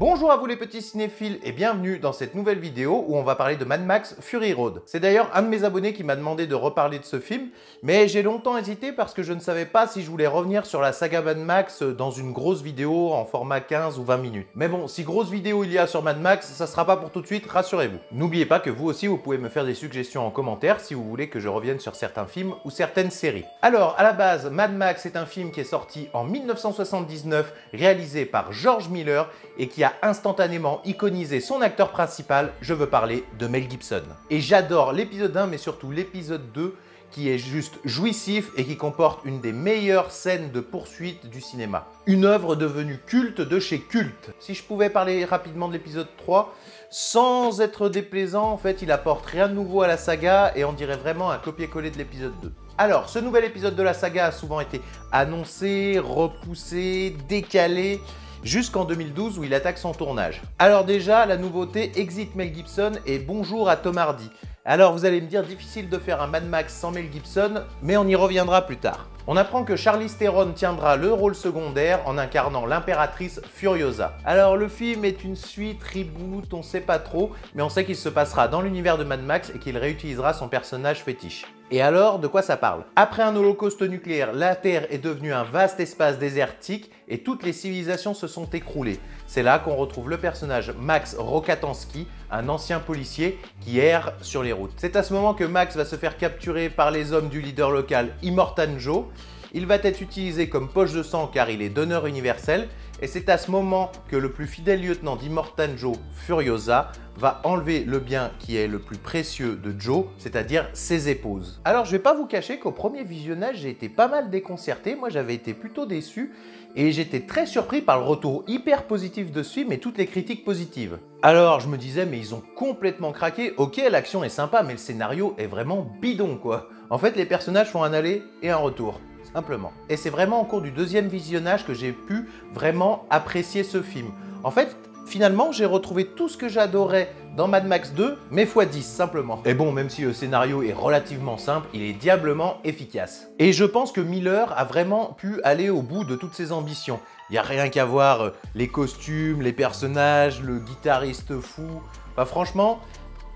Bonjour à vous les petits cinéphiles et bienvenue dans cette nouvelle vidéo où on va parler de Mad Max Fury Road. C'est d'ailleurs un de mes abonnés qui m'a demandé de reparler de ce film, mais j'ai longtemps hésité parce que je ne savais pas si je voulais revenir sur la saga Mad Max dans une grosse vidéo en format 15 ou 20 minutes. Mais bon, si grosse vidéo il y a sur Mad Max, ça sera pas pour tout de suite, rassurez-vous. N'oubliez pas que vous aussi vous pouvez me faire des suggestions en commentaire si vous voulez que je revienne sur certains films ou certaines séries. Alors, à la base, Mad Max est un film qui est sorti en 1979, réalisé par George Miller et qui a instantanément iconisé son acteur principal, je veux parler de Mel Gibson. Et j'adore l'épisode 1 mais surtout l'épisode 2 qui est juste jouissif et qui comporte une des meilleures scènes de poursuite du cinéma. Une œuvre devenue culte de chez culte. Si je pouvais parler rapidement de l'épisode 3, sans être déplaisant, en fait il apporte rien de nouveau à la saga et on dirait vraiment un copier-coller de l'épisode 2. Alors, ce nouvel épisode de la saga a souvent été annoncé, repoussé, décalé, jusqu'en 2012 où il attaque son tournage. Alors déjà, la nouveauté, exit Mel Gibson et bonjour à Tom Hardy. Alors vous allez me dire, difficile de faire un Mad Max sans Mel Gibson, mais on y reviendra plus tard. On apprend que Charlize Theron tiendra le rôle secondaire en incarnant l'impératrice Furiosa. Alors le film est une suite, reboot, on sait pas trop, mais on sait qu'il se passera dans l'univers de Mad Max et qu'il réutilisera son personnage fétiche. Et alors, de quoi ça parle? Après un holocauste nucléaire, la Terre est devenue un vaste espace désertique et toutes les civilisations se sont écroulées. C'est là qu'on retrouve le personnage Max Rokatansky, un ancien policier qui erre sur les routes. C'est à ce moment que Max va se faire capturer par les hommes du leader local Immortan Joe. Il va être utilisé comme poche de sang car il est donneur universel et c'est à ce moment que le plus fidèle lieutenant d'Immortan Joe, Furiosa, va enlever le bien qui est le plus précieux de Joe, c'est-à-dire ses épouses. Alors je vais pas vous cacher qu'au premier visionnage j'ai été pas mal déconcerté, moi j'avais été plutôt déçu et j'étais très surpris par le retour hyper positif de ce film et toutes les critiques positives. Alors je me disais mais ils ont complètement craqué, ok l'action est sympa mais le scénario est vraiment bidon quoi. En fait les personnages font un aller et un retour. Simplement. Et c'est vraiment au cours du deuxième visionnage que j'ai pu vraiment apprécier ce film. En fait, finalement, j'ai retrouvé tout ce que j'adorais dans Mad Max 2, mais x10 simplement. Et bon, même si le scénario est relativement simple, il est diablement efficace. Et je pense que Miller a vraiment pu aller au bout de toutes ses ambitions. Il n'y a rien qu'à voir les costumes, les personnages, le guitariste fou. Enfin, franchement,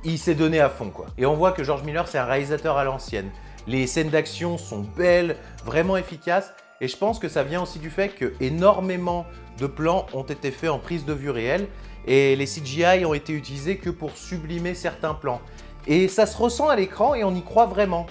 il s'est donné à fond quoi. Et on voit que George Miller, c'est un réalisateur à l'ancienne. Les scènes d'action sont belles, vraiment efficaces et je pense que ça vient aussi du fait que énormément de plans ont été faits en prise de vue réelle et les CGI ont été utilisés que pour sublimer certains plans. Et ça se ressent à l'écran et on y croit vraiment.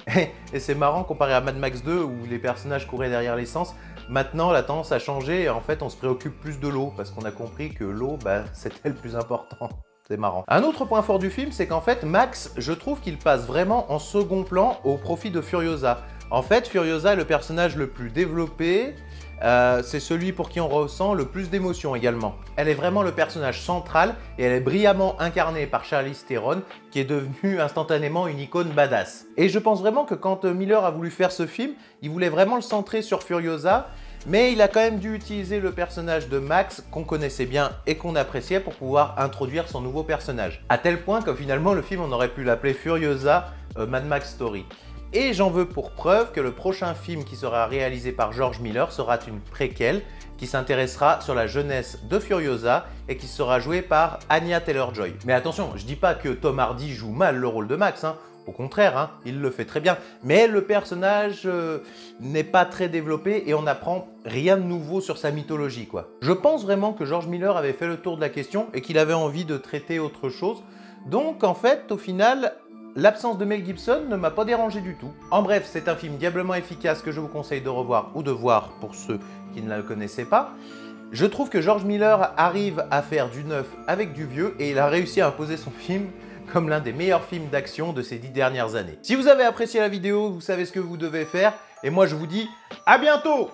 Et c'est marrant comparé à Mad Max 2 où les personnages couraient derrière l'essence. Maintenant, la tendance a changé et en fait, on se préoccupe plus de l'eau parce qu'on a compris que l'eau, c'était le plus important. C'est marrant. Un autre point fort du film, c'est qu'en fait, Max, je trouve qu'il passe vraiment en second plan au profit de Furiosa. En fait, Furiosa est le personnage le plus développé, c'est celui pour qui on ressent le plus d'émotions également. Elle est vraiment le personnage central et elle est brillamment incarnée par Charlize Theron, qui est devenue instantanément une icône badass. Et je pense vraiment que quand Miller a voulu faire ce film, il voulait vraiment le centrer sur Furiosa, mais il a quand même dû utiliser le personnage de Max qu'on connaissait bien et qu'on appréciait pour pouvoir introduire son nouveau personnage. À tel point que finalement le film on aurait pu l'appeler Furiosa Mad Max Story. Et j'en veux pour preuve que le prochain film qui sera réalisé par George Miller sera une préquelle qui s'intéressera sur la jeunesse de Furiosa et qui sera jouée par Anya Taylor-Joy. Mais attention, je dis pas que Tom Hardy joue mal le rôle de Max, hein. Au contraire, il le fait très bien. Mais le personnage n'est pas très développé et on n'apprend rien de nouveau sur sa mythologie, quoi. Je pense vraiment que George Miller avait fait le tour de la question et qu'il avait envie de traiter autre chose. Donc en fait, au final, l'absence de Mel Gibson ne m'a pas dérangé du tout. En bref, c'est un film diablement efficace que je vous conseille de revoir ou de voir pour ceux qui ne le connaissaient pas. Je trouve que George Miller arrive à faire du neuf avec du vieux et il a réussi à imposer son film comme l'un des meilleurs films d'action de ces 10 dernières années. Si vous avez apprécié la vidéo, vous savez ce que vous devez faire. Et moi, je vous dis à bientôt!